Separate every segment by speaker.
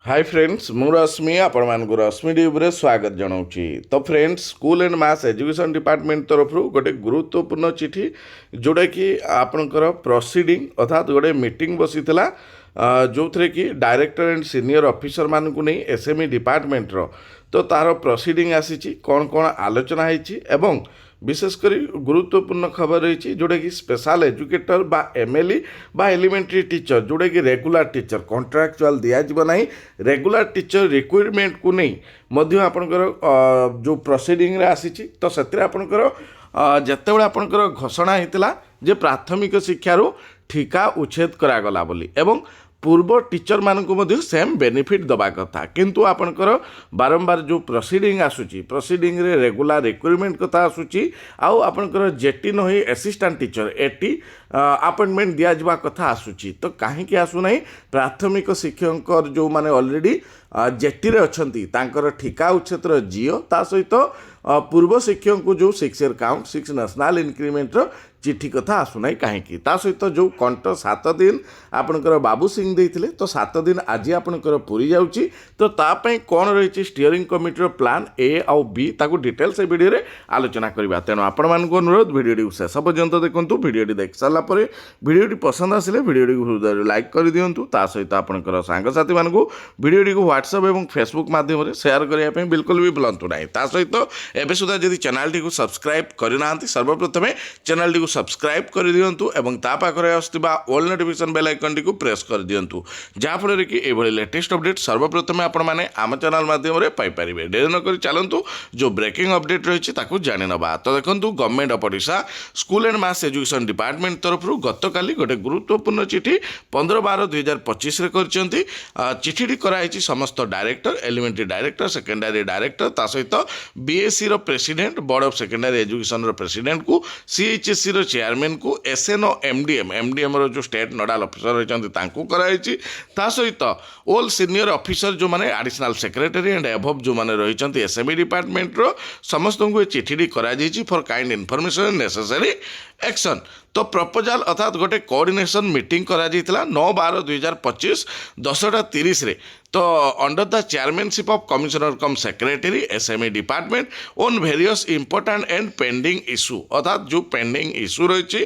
Speaker 1: Hi friends मु रश्मि आपण रश्मि ड्यूब्रे स्वागत जनाऊँगी। तो friends school and mass education department तरफ गोटे गुरुत्वपूर्ण चिठी जोटा कि आपणकर प्रोसीडिंग अर्थात गोटे मीटिंग बसी जो थे कि डायरेक्टर एंड सीनियर ऑफिसर मानक नहीं एसएमई डिपार्टमेंट रो तो तार प्रोसीडिंग आसी कौन कौन आलोचना होती विशेषकर गुरुत्वपूर्ण खबर रही जोटा कि स्पेशल एजुकेटर बा एमएलई बा एलिमेंट्री टीचर जोटा कि रेगुलर टीचर कॉन्ट्रैक्चुअल दिज्व ना रेगुलर टीचर रिक्वायरमेंट को नहीं मध्य आपणकर जो प्रोसीडिंग आसी तो से आपणकर जितेबाला आपणकर घोषणा होता जे प्राथमिक शिक्षारू ठिका उच्छेद करागला बोली एवं पूर्व टीचर मानक मध्य सेम बेनिफिट दबा कथा किंतु आपणकर बारंबार जो प्रोसीडिंग आसूची प्रोसीडिंग रे रेगुलर रिक्वायरमेंट कथा आसूची आउ आपणकर जेटी न होई असिस्टेंट टीचर एटी अपॉइंटमेंट दिया जावा कथा आसूची तो काहेकि आसु नहीं प्राथमिक शिक्षक जो माने ऑलरेडी जेटी रे अछंती तांकर ठिका उच्छेदर जिओ ता सहित पूर्व शिक्षक को जो 6 ईयर काउंट 6 नेशनल इंक्रीमेंट चिठी कथा आसुना कहीं सहित जो कंट 7 दिन आपणकर बाबू सिंह देते तो 7 दिन आज आपणकर पूरी जाऊँगी तो तापाई कौन रही स्टीयरिंग कमिटी प्लान ए आउ बी ताकू डिटेल्स ए वीडियो आलोचना करवा तेणु आपण मानक अनुरोध वीडियो शेष पर्यंत देखूँ वीडियो देख सारापर वीडियो पसंद आसिले वीडियो हृदय लाइक कर दिंतु ता सहित आपणकर सांगसाथी मानक वीडियो व्हाट्सएप और फेसबुक माध्यम शेयर करने बिल्कुल भी भूलु ना ता सहित एवं सुधा जदि चैनल टी सब्सक्राइब करना सर्वप्रथमे चैनल टी सब्सक्राइब कर दिंतु और ता पाखे आसुवा ऑल नोटिफिकेशन बेल आइकन टी प्रेस कर दिंतु जहाँफल कि ये लेटेस्ट अपडेट सर्वप्रथमे आपण मैंने आम चैनल माध्यम पाइपर डेरी नक चलतु जो ब्रेकिंग अपडेट रही है जानी नवा तो देखो government of Odisha school and mass education department तरफ गतकाली गोटे गुरुत्वपूर्ण चिठी 15/12/2025 कर चिठी कराई समस्त director elementary director secondary director ता सहित बीएससी रो president board of secondary education रो प्रेसिडेंट को सीएचएससी रो चेयरमैन को एसएनओ एमडीएम रो जो स्टेट नोडाल ऑफिसर रही कराई ता सहित ऑल सीनियर ऑफिसर जो माने एडिशनल सेक्रेटरी एंड एबव जो माने रही एसएमई डिपार्टमेंट रो समस्त को चिठी कराई for kind information necessary action तो प्रपोजाल अर्थात गोटे कोऑर्डिनेशन मीटिंग करा 9/12/2025 10:30 रे तो under the chairmanship of commissioner come secretary SME department on various important and pending issue अर्थात जो पेंडिंग इश्यू रही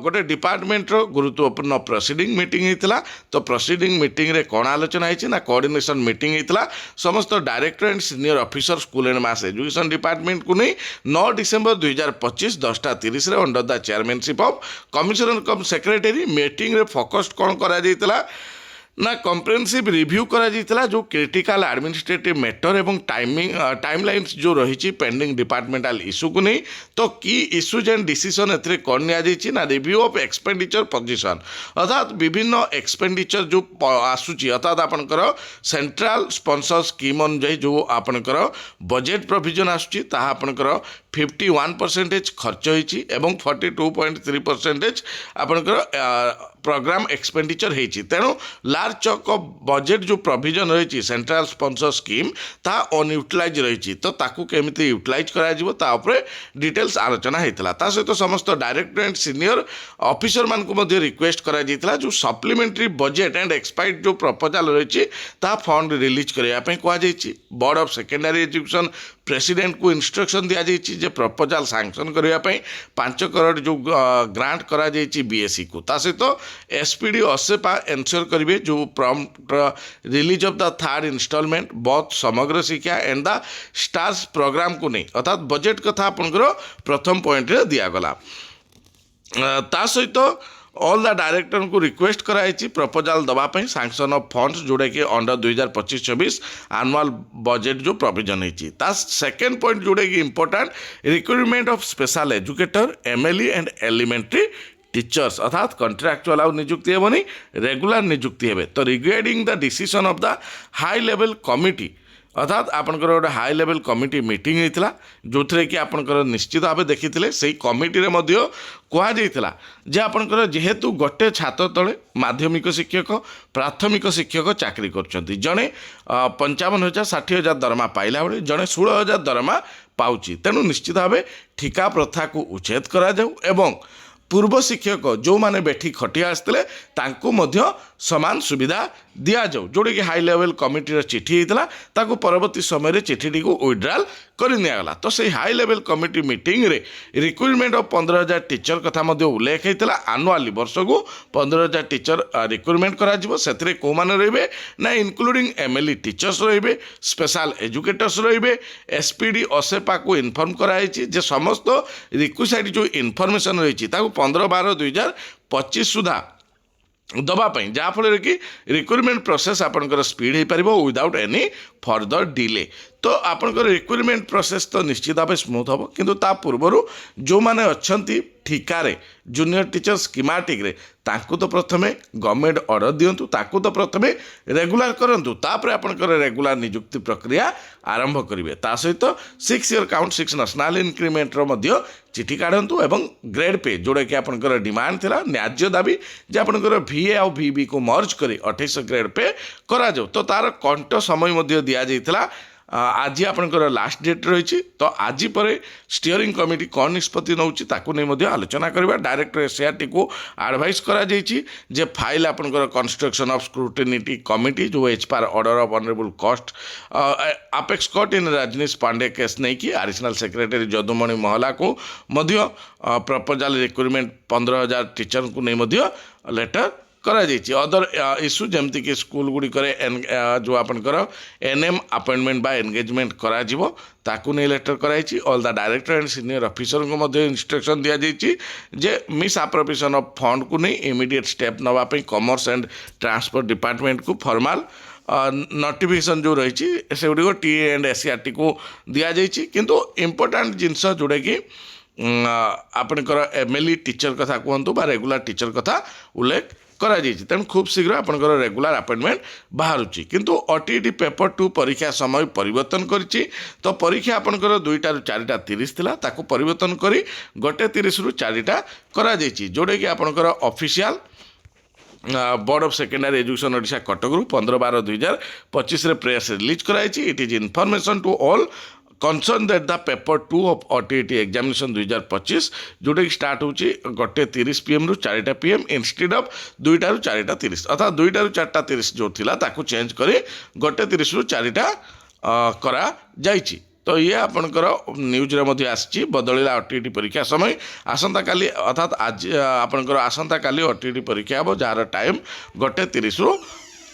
Speaker 1: गोटे डिपार्टमेंट रो गुरुत्वपूर्ण प्रोसीडिंग मीटिंग होता तो प्रोसीडिंग मीटिंग रे कौन आलोचना होती ना कोऑर्डिनेशन मीटिंग होता समस्त director and senior officer school and mass education department को नहीं 9 डिसेम्बर 2025 10:30 रे under the chairmanship of commissioner come secretary meeting रे फोकस्ड कौन करा ना कम्प्रेहेंसिव रिव्यू करा जो क्रिटिकल एडमिनिस्ट्रेटिव मैटर एवं टाइमलाइंस जो रही पेंडिंग डिपार्टमेंटल इश्यू को नहीं तो की इश्यूज एंड डिसीजन ए कौन ना रिव्यू ऑफ एक्सपेंडिचर पोजीशन अर्थात विभिन्न एक्सपेंडिचर जो आसूची अर्थात आपणकर सेंट्रल स्पॉन्सर स्कीम अनुजाई जो आपणकर बजेट प्रोविजन आसूची ताहा आपणकर 51% खर्च होती एवं 42.3% आपणकर प्रोग्राम एक्सपेंडिचर होती तेणु लार्ज चक ऑफ बजेट जो प्रोविजन रही सेंट्रल स्पॉन्सर स्कीम ता अनयूटिलाइज रही तो ताकू केमिति यूटिलाइज करा डिटेल्स आलोचना होता ता सहित समस्त डायरेक्टर एंड सीनियर ऑफिसर मान को रिक्वेस्ट करा जो सप्लीमेंटरी बजेट एंड एक्सपायर्ड जो प्रपोजल रही फंड रिलीज करने कहुई board of secondary education president को इंस्ट्रक्शन दि जाइए प्रपोजल सैंक्शन करने 5 करोड़ जो ग्रांट करा बीएससी को ता सहित एसपीडी असेपा एनश्योर करेंगे जो prompt release of the third instalment बहुत समग्र शिक्षा एंड द स्टार्स प्रोग्राम को नहीं अर्थात बजेट कथा आपंकर प्रथम पॉइंट रे दिगला ता सहित ऑल द डायरेक्टर को रिक्वेस्ट कराई प्रपोजल दवाई सैंक्शन ऑफ फंड्स जोड़ा कि अंडर 2025-26 एनुअल बजेट जो प्रोविजन होती सेकेंड पॉइंट जोड़ा कि important requirement of special educator MLE and elementary teachers अर्थात कॉन्ट्रैक्चुअल आउ नियुक्ति हेबनी रेगुलर नियुक्ति हेबे तो regarding the decision of the high level committee अर्थात आपंकर गोटे हाई लेवल कमिटी मीटिंग होता जो थे कि आपंकर निश्चित भाव देखी से कमिटी कहुला जे आपंकर जेहेतु गोटे छात तले माध्यमिक शिक्षक प्राथमिक शिक्षक चाकरी कर जड़े 55,000-60,000 दरमा पाइला बेले जड़े 16,000 दरमा पाउची तेणु निश्चित भाव ठिका प्रथा को उच्छेद करा जाऊ एवं पूर्व शिक्षक जो माने बेठी खटिया आसते समान सुविधा दिया जाऊ जोटा कि हाई लेवल कमिटीर चिठी होता ताकू परवर्ती समय चिठी को विड्रॉल कर निगला तो से हाई लेवल कमिटी मीटिंग रे रिक्रुटमेंट ऑफ 15,000 टीचर कथा उल्लेख होता आनुआली वर्ष को 15,000 टीचर रिक्रुटमेंट कर कौ मैंने रे ना इंक्लूडिंग MLE टीचर्स रे स्पेशल एजुकेटर्स रे SPD असेपा को इनफर्म कराई जे समस्त रिक्विसाइट जो इनफर्मेशन रही 15/12/2025 सुधा दवापाई जहाँफल कि रिक्रुटमेंट प्रोसेस आपंकर स्पीड हो पार विदाउट एनी फर्दर डिले तो आपंकर रिक्रुटमेंट प्रोसेस तो निश्चित भाव स्मूथ हम किंतु ता पूर्वर जो मैंने अच्छा ठिकारे जूनियर टीचर स्कीमेटिक रे ताकू तो प्रथमे गवर्नमेंट ऑर्डर दिंतु ताकू तो प्रथमे रेगुलर करंतु तापर आपनकर रेगुलर नियुक्ति प्रक्रिया आरंभ करेंगे ता सहित 6 ईयर काउंट 6 नेशनल इंक्रीमेंट रो चिठी काढ़ंतु एवं ग्रेड पे जोड़ा कि आपनकर डिमांड थिला न्याज्य दाबी जे आपनकर VA और VB को मर्ज करी 28 ग्रेड पे करा जाऊ तो तार कंट समय मध्य दिया जाइथिला आज आपंकर लास्ट डेट रही तो आज पर स्टीयरिंग कमिटी कौन निष्पत्ति नौची ताकू नहीं मध्य आलोचना करबा डायरेक्टर SRT को एडवाइस करा जाइछि जे फाइल आपंकर कंस्ट्रक्शन ऑफ स्क्रूटिनिटी कमिटी जो as per order of honourable court apex court in Rajnish Pandey case नहीं कि एडिशनल सेक्रेटरी जदुमणि महला को मध्य प्रपोजल रिक्रुटमेंट 15,000 टीचर को नहीं मध्य लेटर करा जाइछि अदर इश्यू जमती कि स्कूल गुड़ी जो आपनकर NM अपॉइंटमेंट बा एंगेजमेंट करा जिवो ताकू नहीं लेटर कराई all the director and senior officer को मध्य इंस्ट्रक्शन दिया जाइछि जे मिस अप्रोप्रिएशन ऑफ फंड को नहीं इमीडिएट स्टेप नवा पे कॉमर्स एंड ट्रांसपोर्ट डिपार्टमेंट को फॉर्मल नोटिफिकेशन जो रही से गुड़ी TA एंड SRT को दिया जाइछि किंतु इम्पोर्टेंट जिनस जोड़ा कि आपनकर MLE टीचर कथा कहतु बा रेगुलर टीचर कथा उल्लेख करा जाइछि तेणु खूब शीघ्र आपनकर रेगुलर अपॉइंटमेंट बाहरुछि किंतु OTET पेपर 2 परीक्षा समय परिवर्तन करिछि तो परीक्षा आपनकर 2टा रु 4टा 30 थिला ताकू परिवर्तन करी 1:30 रु 4टा करा जाइछि जोडे कि आपनकर official board of secondary education Odisha Cuttack रु 15/12/2025 रे प्रेस रिलीज कराइछि it is information to all concerned that the paper 2 of OTET examination 2025 जोटा कि स्टार्ट होची 1:30 PM रु 4टा PM इंस्टेड ऑफ 2टा रु 4टा 30 अर्थात 2टा रु 4टा 30 जो थिला ताकू चेंज करे 1:30 रु 4टा करा जाइछि तो ये आपनकर न्यूज रे मध्य आछि बदलिला OTET परीक्षा समय आसंता काली अर्थात आज आपनकर आसंता काली OTET परीक्षा हबो जार टाइम 1:30 रु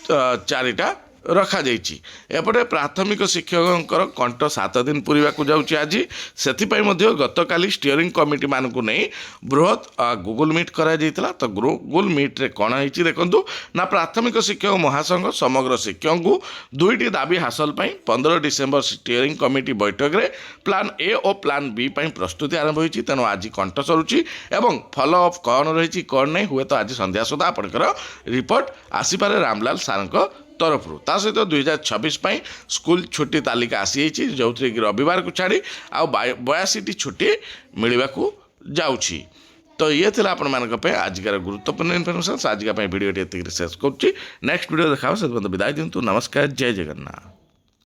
Speaker 1: 4टा रखा जाइछि एपटे प्राथमिक शिक्षकर कंठ 7 दिन पूरा जाऊँगी आज से गतकाली स्टीयरिंग कमिटी मान को नहीं बृहत गूगल मीट करा तो गूगल मीट रे कौन है देखु ना प्राथमिक शिक्षक महासंघ समग्र शिक्षक को 2टी दाबी हासिल 15 डिसेम्बर स्टीयरिंग कमिटी बैठक में प्लान A और प्लान B प्रस्तुति आरंभ होती तेणु आज कंठ सरुची एवं फॉलो अप कौन रही कौन नहीं हुए तो आज संध्या सुधा आपंकर रिपोर्ट आसीपे रामलाल सार तरफ ता सहित 2026 स्कूल छुट्टी तालिका आसी जो कि रविवार को छाड़ी आ 82टी छुट्टी मिलवा जाऊँगी तो ये थिला आपण मानक पे आजिकार गुरुत्वपूर्ण इनफॉरमेशन आज वीडियो शेष करुँची नेक्स्ट वीडियो देखा से विदाय दिंतु नमस्कार जय जगन्नाथ।